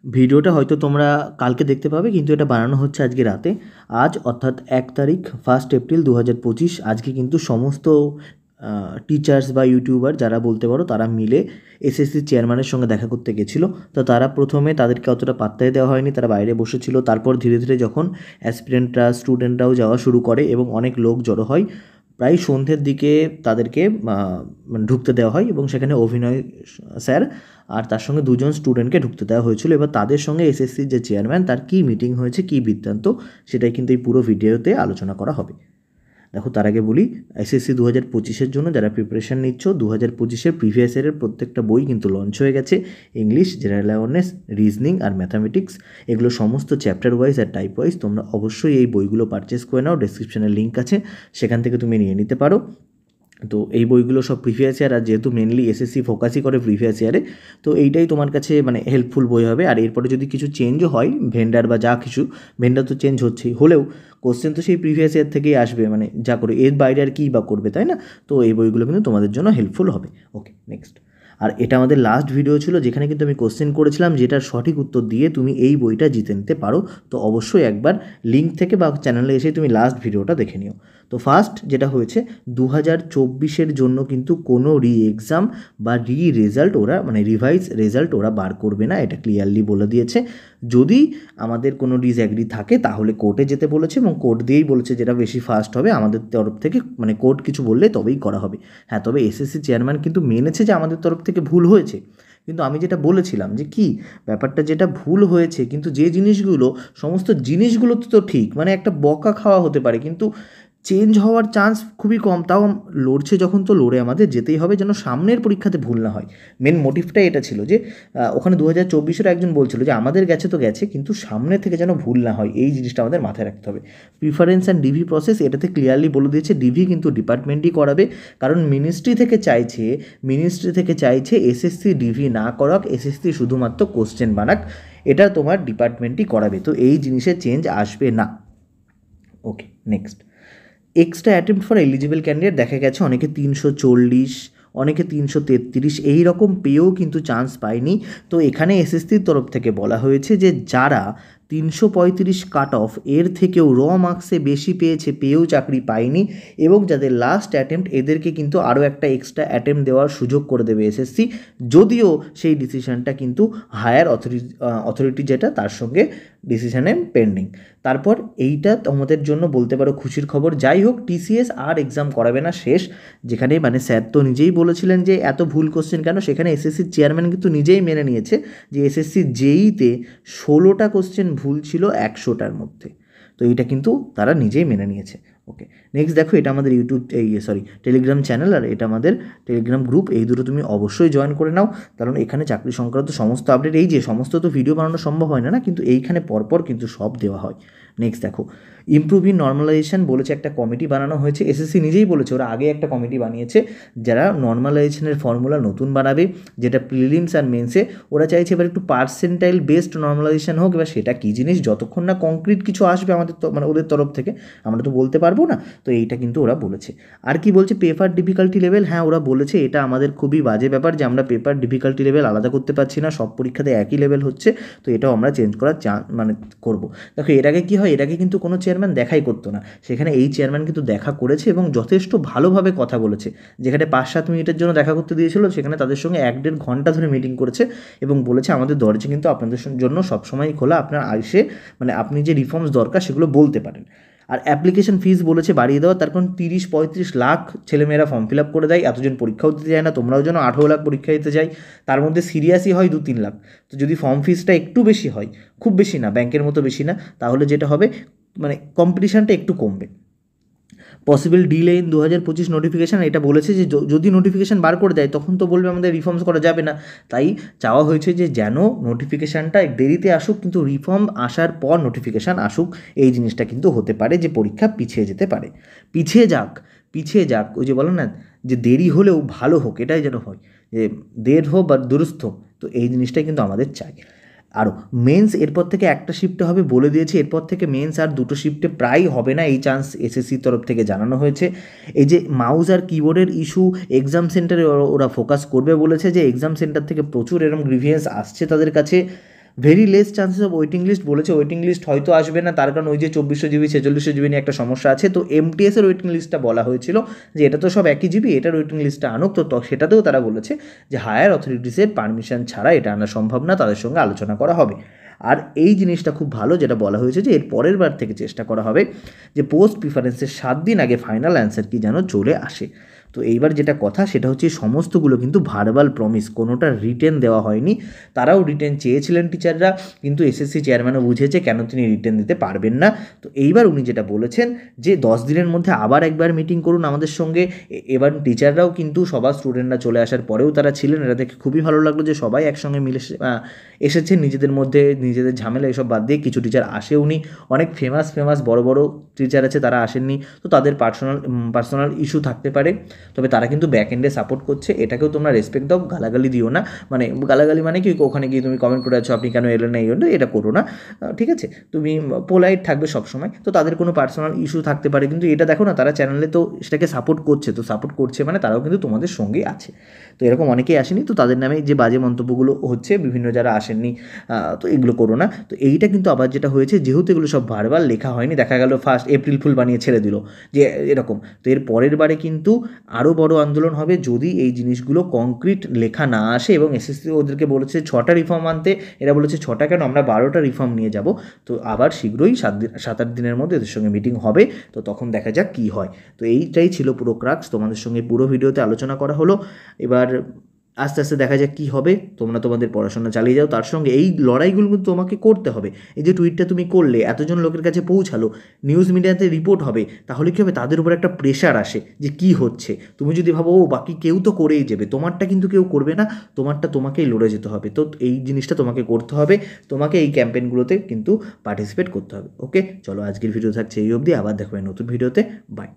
ভিডিওটা হয়তো তোমরা কালকে দেখতে পাবে, কিন্তু এটা বানানো হচ্ছে আজকে রাতে। আজ অর্থাৎ 1 তারিখ 1 এপ্রিল 2025 আজকে কিন্তু সমস্ত টিচার্স বা ইউটিউবার যারা বলতে পারো তারা মিলে এসএসসি চেয়ারম্যানের সঙ্গে দেখা করতে গেছিলো। তো তারা প্রথমে তাদেরকে অতটা পাত্তাই দেওয়া হয়নি, তারা বাইরে বসেছিল। তারপর ধীরে ধীরে যখন অ্যাসপিরেন্টরা স্টুডেন্টরাও যাওয়া শুরু করে এবং অনেক লোক জড়ো হয়, প্রায় সন্ধ্যের দিকে তাদেরকে মানে ঢুকতে দেওয়া হয় এবং সেখানে অভিনয় স্যার আর তার সঙ্গে দুজন স্টুডেন্টকে ঢুকতে দেওয়া হয়েছিল। এবার তাদের সঙ্গে এসএসসির যে চেয়ারম্যান তার কী মিটিং হয়েছে, কী বৃত্তান্ত, সেটাই কিন্তু এই পুরো ভিডিওতে আলোচনা করা হবে। দেখো, তার আগে বলি, এসএসসি 2025-এর জন্য যারা প্রিপারেশান নিচ্ছ, 2025-এর প্রিভিয়াস ইয়ারের প্রত্যেকটা বই কিন্তু লঞ্চ হয়ে গেছে। ইংলিশ, জেনারেল অ্যাওয়ারনেস, রিজনিং আর ম্যাথামেটিক্স, এগুলো সমস্ত চ্যাপ্টার ওয়াইজ আর টাইপ ওয়াইজ। তোমরা অবশ্যই এই বইগুলো পারচেস করে নাও, ডেসক্রিপশানে লিঙ্ক আছে, সেখান থেকে তুমি নিয়ে নিতে পারো। তো এই বইগুলো সব প্রিভিয়াস ইয়ার, আর যেহেতু মেনলি এসএসসি ফোকাসই করে প্রিভিয়াস ইয়ারে, তো এইটাই তোমার কাছে মানে হেল্পফুল বই হবে। আর এরপরে যদি কিছু চেঞ্জও হয়, ভেন্ডার বা যা কিছু, ভেন্ডার তো চেঞ্জ হচ্ছেই, হলেও কোশ্চেন তো সেই প্রিভিয়াস ইয়ার থেকেই আসবে, মানে যা করে এর বাইরে আর কী বা করবে, তাই না? তো এই বইগুলো কিন্তু তোমাদের জন্য হেল্পফুল হবে। ওকে, নেক্সট। আর এটা আমাদের লাস্ট ভিডিও ছিল, যেখানে কিন্তু আমি কোশ্চেন করেছিলাম যেটার সঠিক উত্তর দিয়ে তুমি এই বইটা জিতে নিতে পারো। তো অবশ্যই একবার লিঙ্ক থেকে বা চ্যানেলে এসে তুমি লাস্ট ভিডিওটা দেখে নিও। তো ফার্স্ট যেটা হয়েছে, 2024-এর জন্য কিন্তু কোনো এক্সাম বা রেজাল্ট ওরা, মানে রিভাইজ রেজাল্ট ওরা বার করবে না, এটা ক্লিয়ারলি বলে দিয়েছে। যদি আমাদের কোনো ডিসঅ্যাগ্রি থাকে তাহলে কোর্টে যেতে বলেছে, এবং কোর্ট দিয়েই বলেছে যেটা বেশি ফাস্ট হবে আমাদের তরফ থেকে, মানে কোর্ট কিছু বললে তবেই করা হবে। হ্যাঁ, তবে এসএসসি চেয়ারম্যান কিন্তু মেনেছে যে আমাদের তরফ থেকে ভুল হয়েছে। কিন্তু আমি যেটা বলেছিলাম যে কি ব্যাপারটা, যেটা ভুল হয়েছে, কিন্তু যে জিনিসগুলো, সমস্ত জিনিসগুলো তো ঠিক, মানে একটা বকা খাওয়া হতে পারে, কিন্তু চেঞ্জ হওয়ার চান্স খুবই কম। তাও লড়ছে যখন, তো লড়ে আমাদের যেতেই হবে, যেন সামনের পরীক্ষাতে ভুল না হয়। মেন মোটিভটাই এটা ছিল যে ওখানে 2024-এর একজন বলছিল যে আমাদের গেছে তো গেছে, কিন্তু সামনে থেকে যেন ভুল না হয়, এই জিনিসটা আমাদের মাথায় রাখতে হবে। প্রিফারেন্স অ্যান্ড ডিভি প্রসেস, এটাতে ক্লিয়ারলি বলে দিয়েছে ডিভি কিন্তু ডিপার্টমেন্টই করাবে, কারণ মিনিস্ট্রি থেকে চাইছে এসএসসি ডিভি না করাক, এসএসসি শুধুমাত্র কোশ্চেন বানাক, এটা তোমার ডিপার্টমেন্টই করাবে। তো এই জিনিসের চেঞ্জ আসবে না। Okay, next. Extra attempt for eligible candidate, দেখা গেছে অনেকে 340, অনেকে 333 এই রকম পেয়েও কিন্তু চান্স পায়নি। তো এখানে এসএসসির তরফ থেকে বলা হয়েছে যে যারা 335 কাট অফ এর থেকেও মার্কসে বেশি পেয়েও চাকরি পায়নি, এবং যাদের লাস্ট অ্যাটেম্প্ট, এদেরকে কিন্তু আরও একটা এক্সট্রা অ্যাটেম্প্ট দেওয়ার সুযোগ করে দেবে এসএসসি, যদিও সেই ডিসিশনটা কিন্তু হায়ার অথরিটি যেটা, তার সঙ্গে ডিসিশনে পেন্ডিং। তারপর এইটা তোমাদের জন্য বলতে পারো খুশির খবর। যাই হোক, টিসিএস আর এক্সাম করাবে না, শেষ। যেখানে মানে স্যার তো নিজেই বলেছিলেন যে এত ভুল কোশ্চেন কেন, সেখানে এসএসসির চেয়ারম্যান কিন্তু নিজেই মেনে নিয়েছে যে এসএসসি জেইতে 16টা কোশ্চেন ভুল ছিল 100টার মধ্যে। তো এইটা কিন্তু তারা নিজেই মেনে নিয়েছে। ওকে, নেক্সট দেখো, এটা আমাদের টেলিগ্রাম চ্যানেল, আর এটা আমাদের টেলিগ্রাম গ্রুপ। এই দুটো তুমি অবশ্যই জয়েন করে নাও, কারণ এখানে চাকরি সংক্রান্ত সমস্ত আপডেট, এই যে সমস্ত তো ভিডিও বানানো সম্ভব হয় না, কিন্তু এইখানে পরপর কিন্তু সব দেওয়া হয়। নেক্সট দেখো, ইমপ্রুভ ইন নর্মালাইজেশন বলেছে, একটা কমিটি বানানো হয়েছে। এসএসসি নিজেই বলেছে ওরা আগে একটা কমিটি বানিয়েছে যারা নর্মালাইজেশনের ফর্মুলা নতুন বানাবে, যেটা প্রিলিমস আর মেন্সে ওরা চাইছে এবার একটু পার্সেন্টাইল বেসড নর্মালাইজেশন হোক। এবার সেটা কী জিনিস, যতক্ষণ না কংক্রিট কিছু আসবে আমাদের তো, মানে ওদের তরফ থেকে, আমরা তো বলতে পারবো না। তো এইটা কিন্তু ওরা বলেছে। আর কি বলছে, পেপার ডিফিকাল্টি লেভেল, হ্যাঁ ওরা বলেছে এটা আমাদের খুবই বাজে ব্যাপার যে আমরা পেপার ডিফিকাল্টি লেভেল আলাদা করতে পারছি না, সব পরীক্ষাতে একই লেভেল হচ্ছে। তো এটাও আমরা চেঞ্জ করার মানে করবো। দেখো, এর আগে কী হয়, এর আগে কিন্তু কোনো চেয়ারম্যান দেখাই করতো না, সেখানে এই চেয়ারম্যান কিন্তু দেখা করেছে এবং যথেষ্ট ভালোভাবে কথা বলেছে। যেখানে 5-7 মিনিটের জন্য দেখা করতে দিয়েছিল, সেখানে তাদের সঙ্গে 1-1.5 ঘন্টা ধরে মিটিং করেছে এবং বলেছে আমাদের দরজা কিন্তু আপনাদের জন্য সবসময় খোলা, আপনার এসে মানে আপনি যে রিফর্মস দরকার সেগুলো বলতে পারেন। আর অ্যাপ্লিকেশন ফিস বলেছে বাড়িয়ে দেওয়া, তার কারণ 30-35 লাখ ছেলেমেয়েরা ফর্ম ফিল আপ করে দেয়, এতজন পরীক্ষাও দিতে যায় না, তোমরাও যেন 18 লাখ পরীক্ষা দিতে যাই, তার মধ্যে সিরিয়াসই হয় 2-3 লাখ। তো যদি ফর্ম ফিসটা একটু বেশি হয়, খুব বেশি না, ব্যাংকের মতো বেশি না, তাহলে যেটা হবে মানে কম্পিটিশানটা একটু কমবে। পসিবল ডিলে ইন 2025 নোটিফিকেশান, এটা বলেছে যে যদি নোটিফিকেশান বার করে দেয় তখন তো বলবে আমাদের রিফর্মস করা যাবে না, তাই চাওয়া হয়েছে যে যেন নোটিফিকেশানটা দেরিতে আসুক, কিন্তু রিফর্ম আসার পর নোটিফিকেশান আসুক। এই জিনিসটা কিন্তু হতে পারে যে পরীক্ষা পিছিয়ে যেতে পারে, পিছিয়ে যাক, ওই যে বলো না যে দেরি হলেও ভালো হোক, এটাই যেন হয়, যে দের হোক বা দুরুস্থ হোক। তো এই জিনিসটাই কিন্তু আমাদের চাই। আরও মেন্স এরপর থেকে একটা শিফটে হবে বলে দিয়েছে, এরপর থেকে মেন্স আর 2টো শিফটে প্রায় হবে না, এই চান্স এসএসসির তরফ থেকে জানানো হয়েছে। এই যে মাউস আর কিবোর্ডের ইস্যু, এক্সাম সেন্টারে ওরা ফোকাস করবে বলেছে, যে এক্সাম সেন্টার থেকে প্রচুর এরকম গ্রিভিয়েন্স আসছে তাদের কাছে। Very less chances of waiting list বলেছে। ওয়েটিং লিস্ট হয়তো আসবে না, তার কারণ ওই যে 2400 জিবি 4600 জিবি নিয়ে একটা সমস্যা আছে। তো এমটিএসের ওয়েটিং লিস্টটা বলা হয়েছিল যে এটা তো সব একই জিবি, এটার ওয়েটিং লিস্টটা আনুক। তো সেটাতেও তারা বলেছে যে হায়ার অথরিটিসের পারমিশন ছাড়া এটা আনা সম্ভব না, তাদের সঙ্গে আলোচনা করা হবে। আর এই জিনিসটা খুব ভালো, যেটা বলা হয়েছে যে এর পরের বার থেকে চেষ্টা করা হবে যে পোস্ট প্রিফারেন্সের 7 দিন আগে ফাইনাল অ্যান্সার কি যেন চলে আসে। তো এইবার যেটা কথা সেটা হচ্ছে সমস্তগুলো কিন্তু ভার্বাল প্রমিস, কোনোটা রিটেন দেওয়া হয়নি। তারাও রিটেন চেয়েছিলেন টিচাররা, কিন্তু এসএসসি চেয়ারম্যানও বুঝেছে কেন তিনি রিটেন দিতে পারবেন না। তো এইবার উনি যেটা বলেছেন যে 10 দিনের মধ্যে আবার একবার মিটিং করুন আমাদের সঙ্গে। এবার টিচাররাও কিন্তু সবার স্টুডেন্টরা চলে আসার পরেও তারা ছিলেন, এটা দেখে খুবই ভালো লাগলো যে সবাই একসঙ্গে মিলে এসেছেন নিজেদের মধ্যে, নিজেদের ঝামেলা এসব বাদ দিয়ে। কিছু টিচার আসেওনি, অনেক ফেমাস বড় বড় টিচার আছে তারা আসেননি, তো তাদের পার্সোনাল ইস্যু থাকতে পারে, তবে তারা কিন্তু ব্যাক এন্ডে সাপোর্ট করছে। এটাকেও তোমরা রেসপেক্ট দাও, গালাগালি দিও না। মানে গালাগালি মানে কি ওখানে গিয়ে তুমি কমেন্ট করে আছো আপনি কেন এলেন না, এই জন্য এটা করো না, ঠিক আছে? তুমি পোলাইট থাকবে সবসময়। তো তাদের কোনো পার্সোনাল ইস্যু থাকতে পারে, কিন্তু এটা দেখো না তারা চ্যানেলে তো সেটাকে সাপোর্ট করছে, তো সাপোর্ট করছে মানে তারাও কিন্তু তোমাদের সঙ্গেই আছে। তো এরকম অনেকেই আসেনি, তো তাদের নামে যে বাজে মন্তব্যগুলো হচ্ছে বিভিন্ন যারা আসেননি, তো এগুলো করো না। তো এইটা কিন্তু আবার যেটা হয়েছে, যেহেতু এগুলো সব বারবার লেখা হয়নি, দেখা গেল ফার্স্ট এপ্রিল ফুল বানিয়ে ছেড়ে দিল যে এরকম, তো এর পরের বারে কিন্তু আরও বড় আন্দোলন হবে যদি এই জিনিসগুলো কংক্রিট লেখা না আসে। এবং এসএসসি ওদেরকে বলেছে 6টা রিফর্ম আনতে, এরা বলেছে 6টা কেন, আমরা 12টা রিফর্ম নিয়ে যাব। তো আবার শীঘ্রই 7-8 দিনের মধ্যে এদের সঙ্গে মিটিং হবে, তো তখন দেখা যাক কী হয়। তো এইটাই ছিল পুরো ক্রাক্স, তোমাদের সঙ্গে পুরো ভিডিওতে আলোচনা করা হলো। এবার আস্তে আস্তে দেখা যাক কী হবে। তোমরা তোমাদের পড়াশোনা চালিয়ে যাও, তার সঙ্গে এই লড়াইগুলো কিন্তু তোমাকে করতে হবে। এই যে টুইটটা তুমি করলে, এতজন লোকের কাছে পৌঁছালো, নিউজ মিডিয়াতে রিপোর্ট হবে, তাহলে কী হবে, তাদের উপর একটা প্রেশার আসে যে কী হচ্ছে। তুমি যদি ভাবো ও বাকি কেউ তো করেই যাবে, তোমারটা কিন্তু কেউ করবে না, তোমারটা তোমাকেই লড়ে যেতে হবে। তো এই জিনিসটা তোমাকে করতে হবে, তোমাকে এই ক্যাম্পেইনগুলোতে কিন্তু পার্টিসিপেট করতে হবে। ওকে, চলো আজকের ভিডিও থাকছে এই অবধি, আবার দেখো নতুন ভিডিওতে, বাই।